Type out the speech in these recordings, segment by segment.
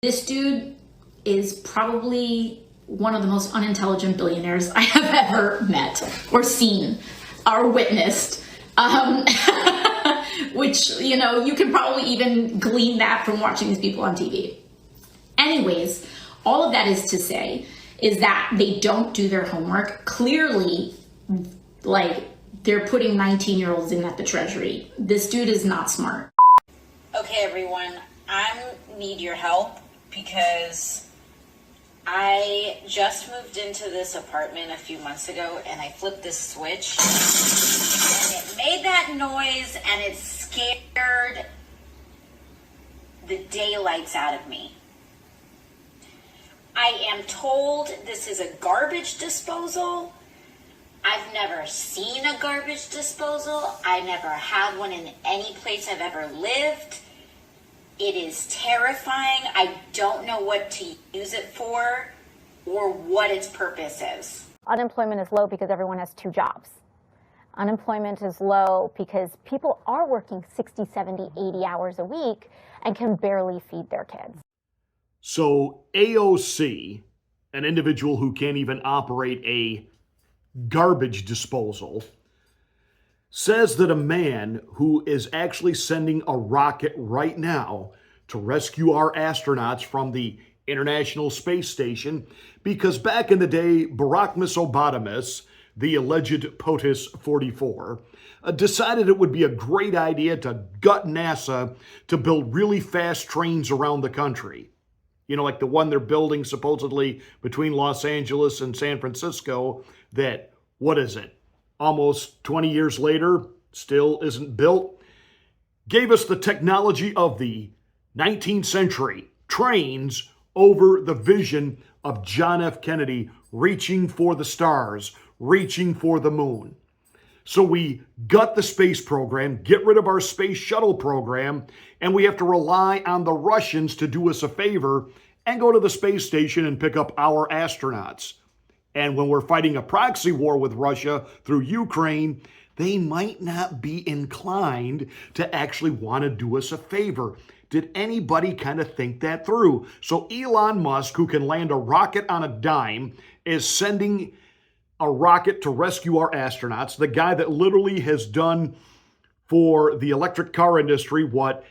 This dude is probably one of the most unintelligent billionaires I have ever met or seen or witnessed. Which, you know, you can probably even glean that from watching these people on TV. Anyways, all of that is to say is that they don't do their homework. Clearly, like, they're putting 19-year-olds in at the Treasury. This dude is not smart. Okay, everyone, I need your help because I just moved into this apartment a few months ago and I flipped this switch and it made that noise and it scared the daylights out of me. I am told this is a garbage disposal. I've never seen a garbage disposal. I never had one in any place I've ever lived. It is terrifying. I don't know what to use it for or what its purpose is. Unemployment is low because everyone has two jobs. Unemployment is low because people are working 60, 70, 80 hours a week and can barely feed their kids. So AOC, an individual who can't even operate a garbage disposal, says that a man who is actually sending a rocket right now to rescue our astronauts from the International Space Station, because back in the day, Barackmus Obadamus, the alleged POTUS 44, decided it would be a great idea to gut NASA to build really fast trains around the country. You know, like the one they're building supposedly between Los Angeles and San Francisco that, what is it, almost 20 years later, still isn't built. Gave us the technology of the 19th century, trains over the vision of John F. Kennedy reaching for the stars, reaching for the moon. So we gut the space program, get rid of our space shuttle program, and we have to rely on the Russians to do us a favor and go to the space station and pick up our astronauts. And when we're fighting a proxy war with Russia through Ukraine, they might not be inclined to actually want to do us a favor. Did anybody kind of think that through? So Elon Musk, who can land a rocket on a dime, is sending a rocket to rescue our astronauts. The guy that literally has done for the electric car industry what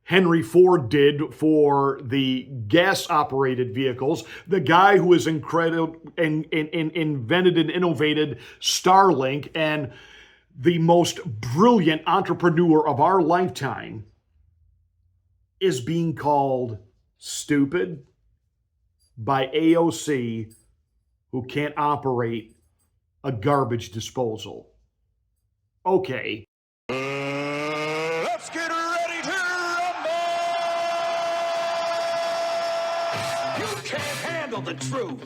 Henry Ford did for the gas-operated vehicles, the guy who has invented and innovated Starlink, and the most brilliant entrepreneur of our lifetime is being called stupid by AOC, who can't operate a garbage disposal. Okay. Let's get ready to rumble! You can't handle the truth.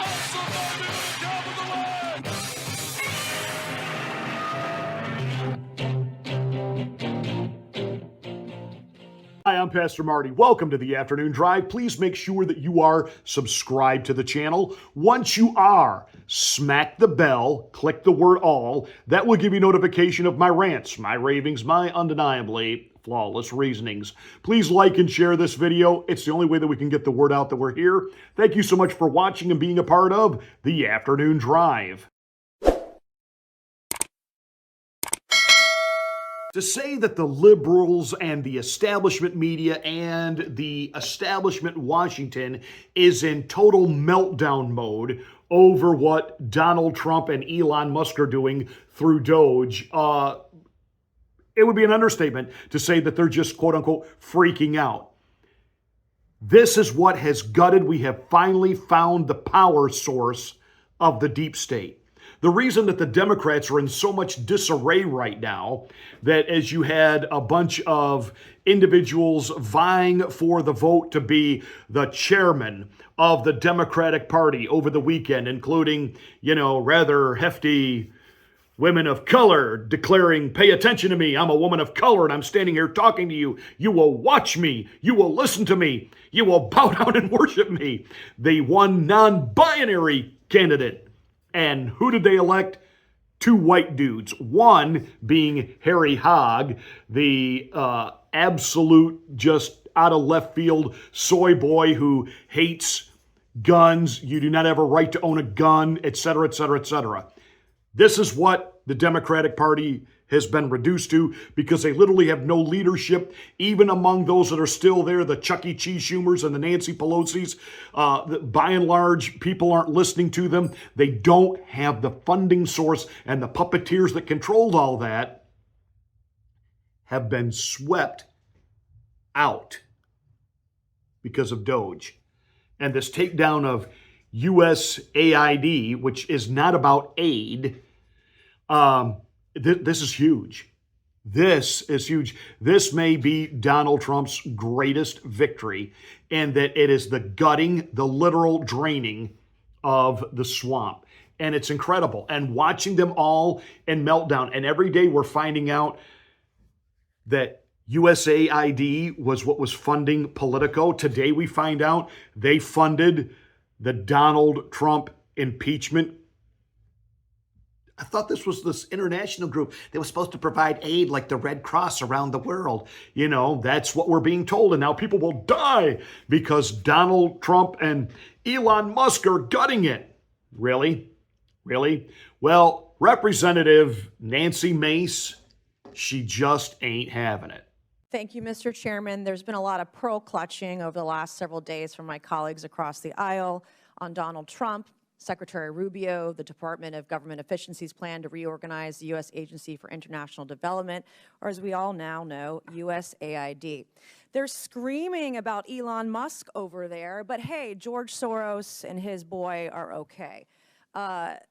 Hi, I'm Pastor Marty. Welcome to the Afternoon Drive. Please make sure that you are subscribed to the channel. Once you are, smack the bell, click the word all. That will give you notification of my rants, my ravings, my undeniably flawless reasonings. Please like and share this video. It's the only way that we can get the word out that we're here. Thank you so much for watching and being a part of the Afternoon Drive. To say that the liberals and the establishment media and the establishment Washington is in total meltdown mode over what Donald Trump and Elon Musk are doing through DOGE, it would be an understatement to say that they're just, quote unquote, freaking out. This is what has gutted. We have finally found the power source of the deep state. The reason that the Democrats are in so much disarray right now, that as you had a bunch of individuals vying for the vote to be the chairman of the Democratic Party over the weekend, including, you know, rather hefty women of color declaring, pay attention to me, I'm a woman of color and I'm standing here talking to you. You will watch me. You will listen to me. You will bow down and worship me. The one non-binary candidate. And who did they elect? Two white dudes. One being Harry Hogg, the absolute just out of left field soy boy who hates guns. You do not have a right to own a gun, et cetera, et cetera, et cetera. This is what the Democratic Party has been reduced to because they literally have no leadership, even among those that are still there, the Chuck E. Cheese Schumers and the Nancy Pelosi's. By and large, people aren't listening to them. They don't have the funding source, and the puppeteers that controlled all that have been swept out because of DOGE. And this takedown of USAID, which is not about aid, this is huge. This is huge. This may be Donald Trump's greatest victory, and that it is the gutting, the literal draining of the swamp. And it's incredible. And watching them all in meltdown. And every day we're finding out that USAID was what was funding Politico. Today we find out they funded the Donald Trump impeachment. I thought this was this international group that was supposed to provide aid like the Red Cross around the world. You know, that's what we're being told. And now people will die because Donald Trump and Elon Musk are gutting it. Really? Really? Well, Representative Nancy Mace, she just ain't having it. Thank you, Mr. Chairman. There's been a lot of pearl clutching over the last several days from my colleagues across the aisle on Donald Trump, Secretary Rubio, the Department of Government Efficiency's plan to reorganize the U.S. Agency for International Development, or as we all now know, USAID. They're screaming about Elon Musk over there, but hey, George Soros and his boy are okay.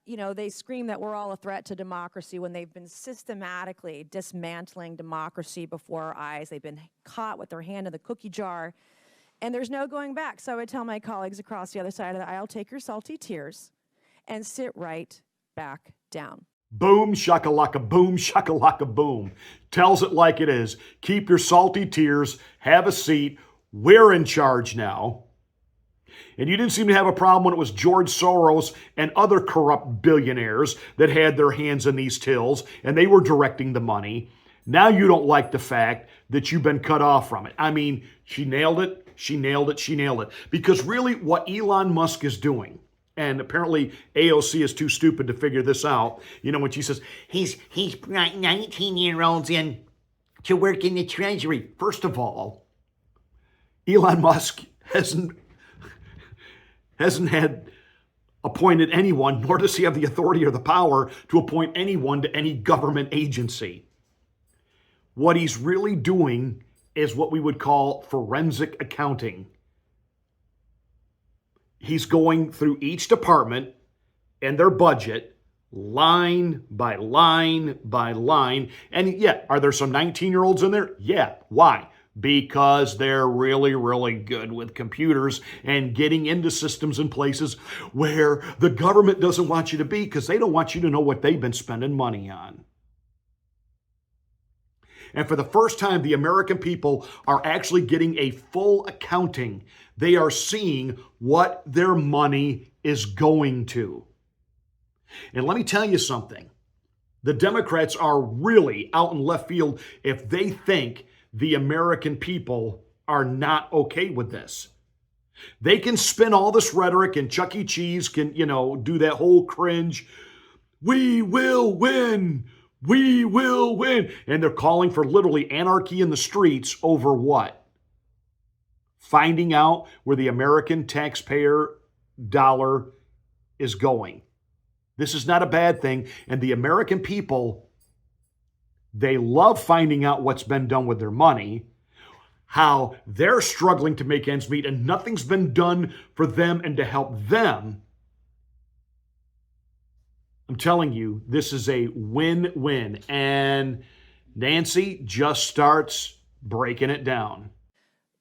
You know, they scream that we're all a threat to democracy when they've been systematically dismantling democracy before our eyes. They've been caught with their hand in the cookie jar, and there's no going back. So I would tell my colleagues across the other side of the aisle, take your salty tears and sit right back down. Boom, shakalaka, boom. Tells it like it is. Keep your salty tears, have a seat. We're in charge now. And you didn't seem to have a problem when it was George Soros and other corrupt billionaires that had their hands in these tills and they were directing the money. Now you don't like the fact that you've been cut off from it. I mean, she nailed it. Because really what Elon Musk is doing, and apparently AOC is too stupid to figure this out, you know, when she says, he's brought 19-year-olds in to work in the Treasury. First of all, Elon Musk hasn't had appointed anyone, nor does he have the authority or the power to appoint anyone to any government agency. What he's really doing is what we would call forensic accounting. He's going through each department and their budget, line by line by line. And yeah, are there some 19-year-olds in there? Yeah. Why? Because they're really, really good with computers and getting into systems and places where the government doesn't want you to be because they don't want you to know what they've been spending money on. And for the first time, the American people are actually getting a full accounting. They are seeing what their money is going to. And let me tell you something. The Democrats are really out in left field if they think the American people are not okay with this. They can spin all this rhetoric, and Chuck E. Cheese can, do that whole cringe. We will win. We will win. And they're calling for literally anarchy in the streets over what? Finding out where the American taxpayer dollar is going. This is not a bad thing. And the American people, they love finding out what's been done with their money, how they're struggling to make ends meet, and nothing's been done for them and to help them. I'm telling you, this is a win-win. And Nancy just starts breaking it down.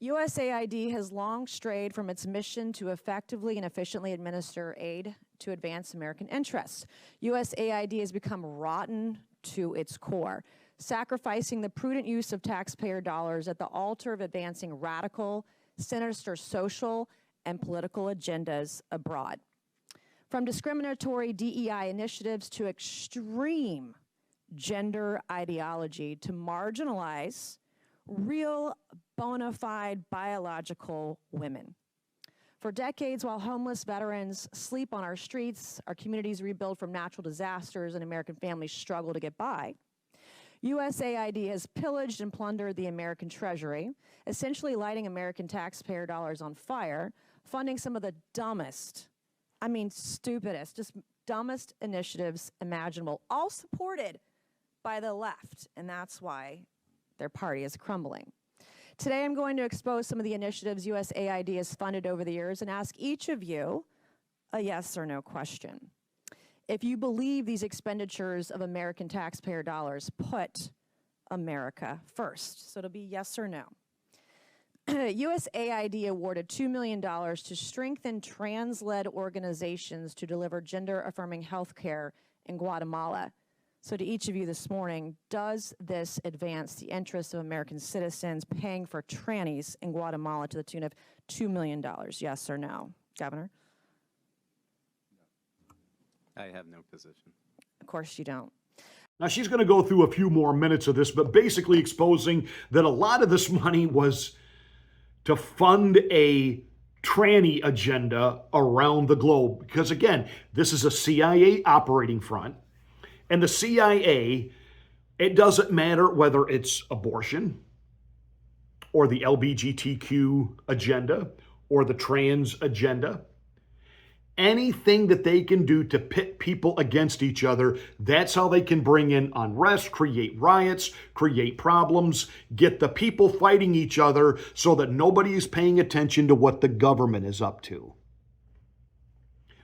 USAID has long strayed from its mission to effectively and efficiently administer aid to advance American interests. USAID has become rotten to its core, sacrificing the prudent use of taxpayer dollars at the altar of advancing radical, sinister social and political agendas abroad. From discriminatory DEI initiatives to extreme gender ideology to marginalize real bona fide biological women. For decades, while homeless veterans sleep on our streets, our communities rebuild from natural disasters, and American families struggle to get by, USAID has pillaged and plundered the American treasury, essentially lighting American taxpayer dollars on fire, funding some of the dumbest, I mean stupidest, just dumbest initiatives imaginable, all supported by the left, and that's why their party is crumbling. Today, I'm going to expose some of the initiatives USAID has funded over the years and ask each of you a yes or no question. If you believe these expenditures of American taxpayer dollars put America first. So it'll be yes or no. USAID awarded $2 million to strengthen trans-led organizations to deliver gender-affirming health care in Guatemala. So to each of you this morning, does this advance the interests of American citizens paying for trannies in Guatemala to the tune of $2 million? Yes or no? Governor? I have no position. Of course you don't. Now, she's going to go through a few more minutes of this, but basically exposing that a lot of this money was to fund a tranny agenda around the globe. Because again, this is a CIA operating front. And the CIA, it doesn't matter whether it's abortion or the LGBTQ agenda or the trans agenda. Anything that they can do to pit people against each other, that's how they can bring in unrest, create riots, create problems, get the people fighting each other so that nobody is paying attention to what the government is up to.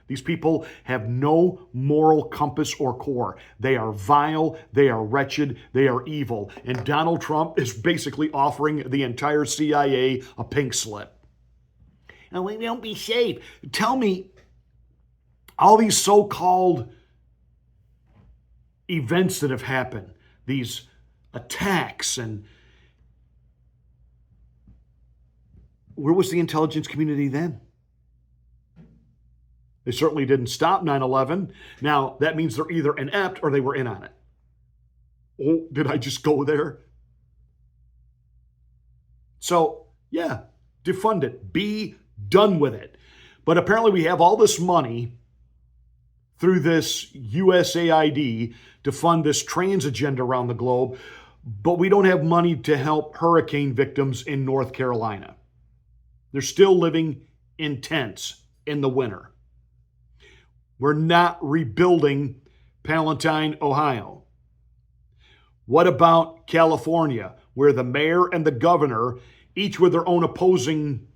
These people have no moral compass or core. They are vile, they are wretched, they are evil. And Donald Trump is basically offering the entire CIA a pink slip. And we won't be safe. Tell me, all these so-called events that have happened, these attacks, and where was the intelligence community then? They certainly didn't stop 9/11. Now, that means they're either inept or they were in on it. Oh, did I just go there? So, yeah, defund it. Be done with it. But apparently we have all this money through this USAID to fund this trans agenda around the globe, but we don't have money to help hurricane victims in North Carolina. They're still living in tents in the winter. We're not rebuilding Palatine, Ohio. What about California, where the mayor and the governor, each with their own opposing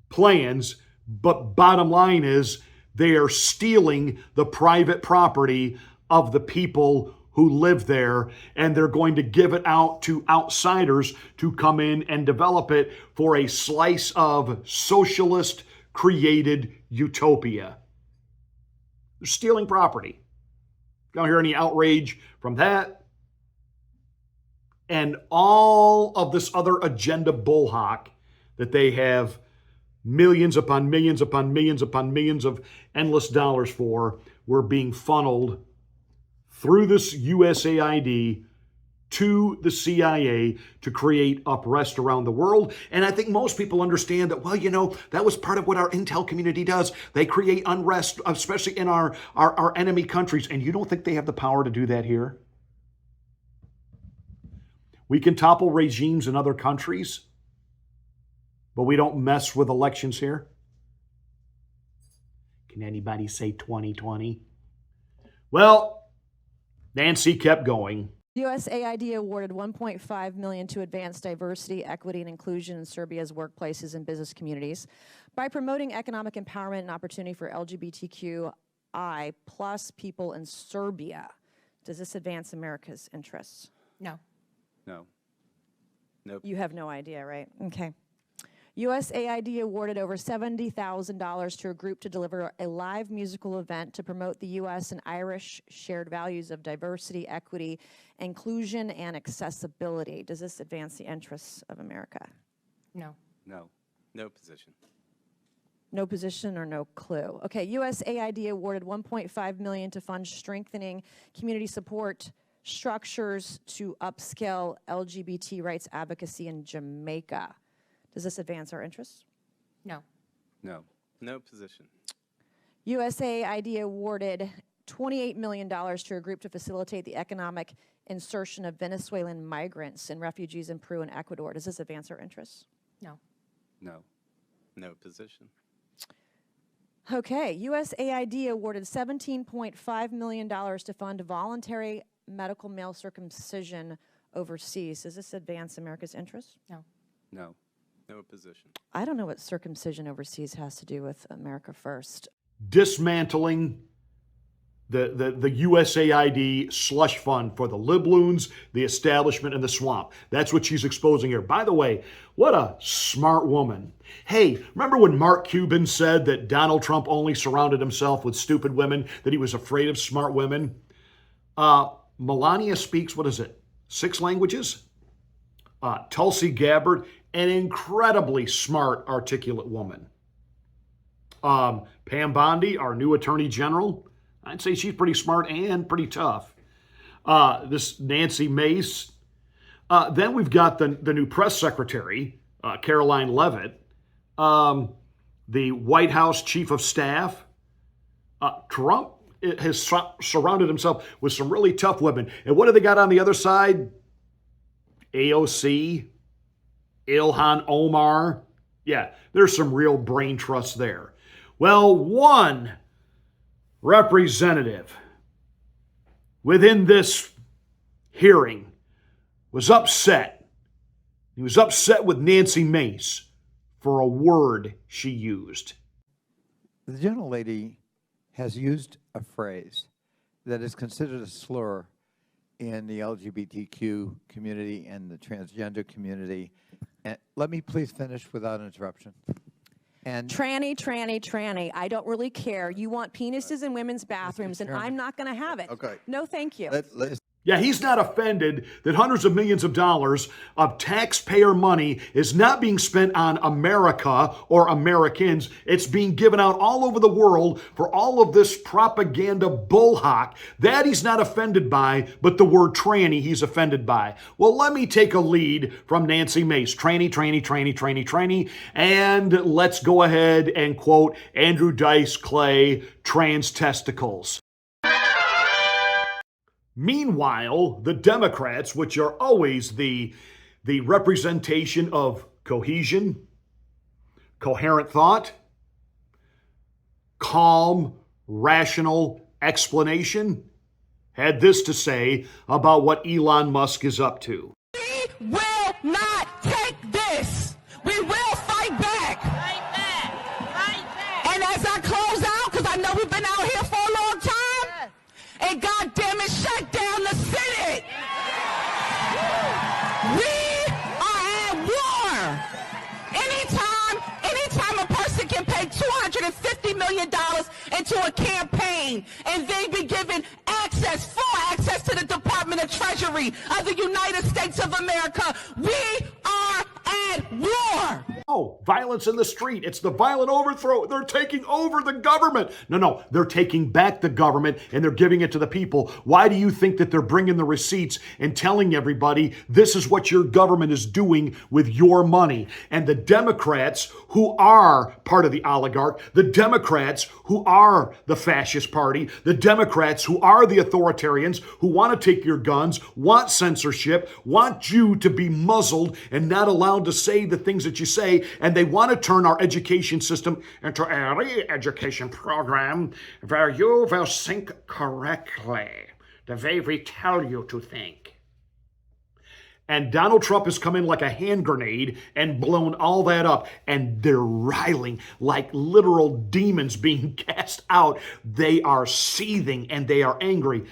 plans, but bottom line is they are stealing the private property of the people who live there, and they're going to give it out to outsiders to come in and develop it for a slice of socialist created utopia. They're stealing property. Don't hear any outrage from that. And all of this other agenda bullhawk that they have millions upon millions upon millions upon millions of endless dollars for were being funneled through this USAID to the CIA to create unrest around the world. And I think most people understand that, well, you know, that was part of what our intel community does. They create unrest, especially in our enemy countries. And you don't think they have the power to do that here? We can topple regimes in other countries, but we don't mess with elections here. Can anybody say 2020? Well, Nancy kept going. USAID awarded $1.5 million to advance diversity, equity, and inclusion in Serbia's workplaces and business communities by promoting economic empowerment and opportunity for LGBTQI plus people in Serbia. Does this advance America's interests? No. No. Nope. You have no idea, right? Okay. USAID awarded over $70,000 to a group to deliver a live musical event to promote the U.S. and Irish shared values of diversity, equity, inclusion, and accessibility. Does this advance the interests of America? No. No. No position. No position or no clue. Okay, USAID awarded $1.5 million to fund strengthening community support structures to upscale LGBT rights advocacy in Jamaica. Does this advance our interests? No. No. No position. USAID awarded $28 million to a group to facilitate the economic insertion of Venezuelan migrants and refugees in Peru and Ecuador. Does this advance our interests? No. No. No position. Okay, USAID awarded $17.5 million to fund voluntary medical male circumcision overseas. Does this advance America's interests? No. No. No position. I don't know what circumcision overseas has to do with America First. Dismantling the USAID slush fund for the libloons, the establishment, and the swamp. That's what she's exposing here. By the way, what a smart woman. Hey, remember when Mark Cuban said that Donald Trump only surrounded himself with stupid women, that he was afraid of smart women? Melania speaks, 6 languages? Tulsi Gabbard, an incredibly smart, articulate woman. Pam Bondi, our new Attorney General, I'd say she's pretty smart and pretty tough. This Nancy Mace. Then we've got the new press secretary, Caroline Leavitt, the White House chief of staff. Trump has surrounded himself with some really tough women. And what do they got on the other side? AOC, Ilhan Omar. Yeah, there's some real brain trust there. Well, one representative within this hearing was upset. He was upset with Nancy Mace for a word she used. The gentlelady has used a phrase that is considered a slur in the LGBTQ community and the transgender community. And let me please finish without interruption. And Tranny, tranny, tranny. I don't really care. You want penises in women's bathrooms, and I'm not going to have it. Okay. No, thank you. Yeah, he's not offended that hundreds of millions of dollars of taxpayer money is not being spent on America or Americans. It's being given out all over the world for all of this propaganda bullhock. That he's not offended by, but the word tranny he's offended by. Well, let me take a lead from Nancy Mace. Tranny, tranny, tranny, tranny, tranny. And let's go ahead and quote Andrew Dice Clay, trans testicles. Meanwhile, the Democrats, which are always the representation of cohesion, coherent thought, calm, rational explanation, had this to say about what Elon Musk is up to. We will not take this. We will fight back. Fight back. Fight back. And as I close out, because I know we've been out here for a long time, and God damn it, shut down the Senate. We are at war. Anytime a person can pay $250 million into a campaign and they be given full access to the Department of Treasury of the United States of America, we are at war. Oh, violence in the street. It's the violent overthrow. They're taking over the government. No, they're taking back the government and they're giving it to the people. Why do you think that they're bringing the receipts and telling everybody this is what your government is doing with your money? And the Democrats, who are part of the oligarch, the Democrats who are the fascist party, the Democrats who are the authoritarians, who want to take your guns, want censorship, want you to be muzzled and not allowed to say the things that you say, and they want to turn our education system into a re-education program where you will think correctly, the way we tell you to think. And Donald Trump has come in like a hand grenade and blown all that up. And they're riling like literal demons being cast out. They are seething and they are angry.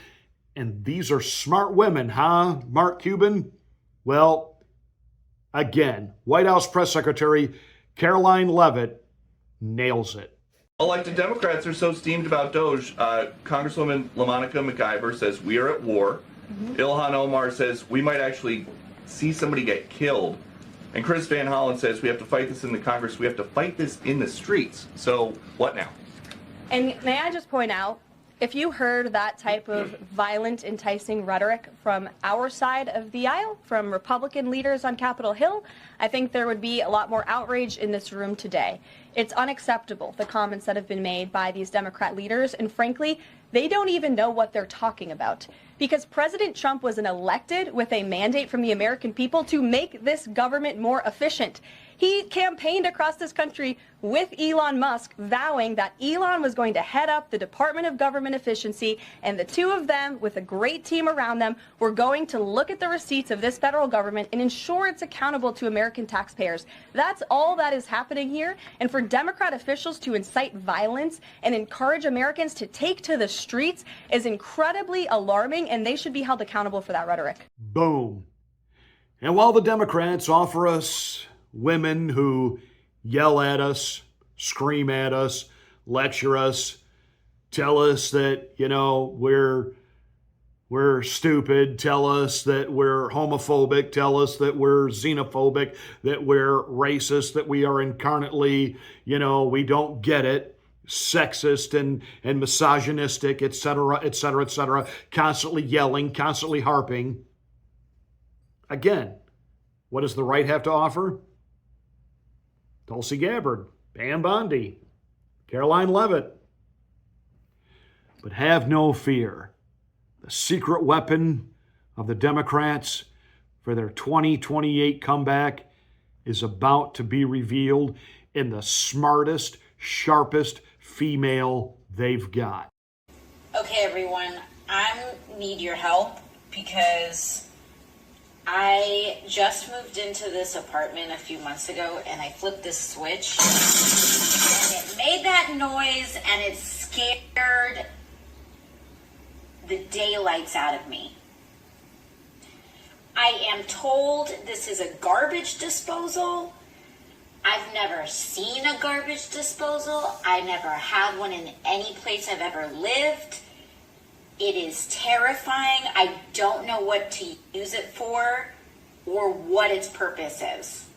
And these are smart women, huh, Mark Cuban? Well, again, White House Press Secretary Caroline Leavitt nails it. Elected Democrats are so steamed about DOGE. Congresswoman LaMonica McIver says we are at war. Ilhan Omar says we might actually see somebody get killed. And Chris Van Hollen says we have to fight this in the Congress. We have to fight this in the streets. So what now? And may I just point out, If you heard that type of violent, enticing rhetoric from our side of the aisle, from Republican leaders on Capitol Hill, I think there would be a lot more outrage in this room today. It's unacceptable, the comments that have been made by these Democrat leaders, and frankly, they don't even know what they're talking about. Because President Trump was elected with a mandate from the American people to make this government more efficient. He campaigned across this country with Elon Musk, vowing that Elon was going to head up the Department of Government Efficiency, and the two of them, with a great team around them, were going to look at the receipts of this federal government and ensure it's accountable to American taxpayers. That's all that is happening here. And for Democrat officials to incite violence and encourage Americans to take to the streets is incredibly alarming, and they should be held accountable for that rhetoric. Boom. And while the Democrats offer us women who yell at us, scream at us, lecture us, tell us that, we're stupid, tell us that we're homophobic, tell us that we're xenophobic, that we're racist, that we are incarnately, we don't get it, sexist and misogynistic, etc., etc., etc., constantly yelling, constantly harping. Again, what does the right have to offer? Tulsi Gabbard, Pam Bondi, Caroline Leavitt. But have no fear. The secret weapon of the Democrats for their 2028 comeback is about to be revealed in the smartest, sharpest female they've got. Okay, everyone, I need your help because I just moved into this apartment a few months ago and I flipped this switch and it made that noise and it scared the daylights out of me. I am told this is a garbage disposal. I've never seen a garbage disposal. I never had one in any place I've ever lived. It is terrifying. I don't know what to use it for or what its purpose is.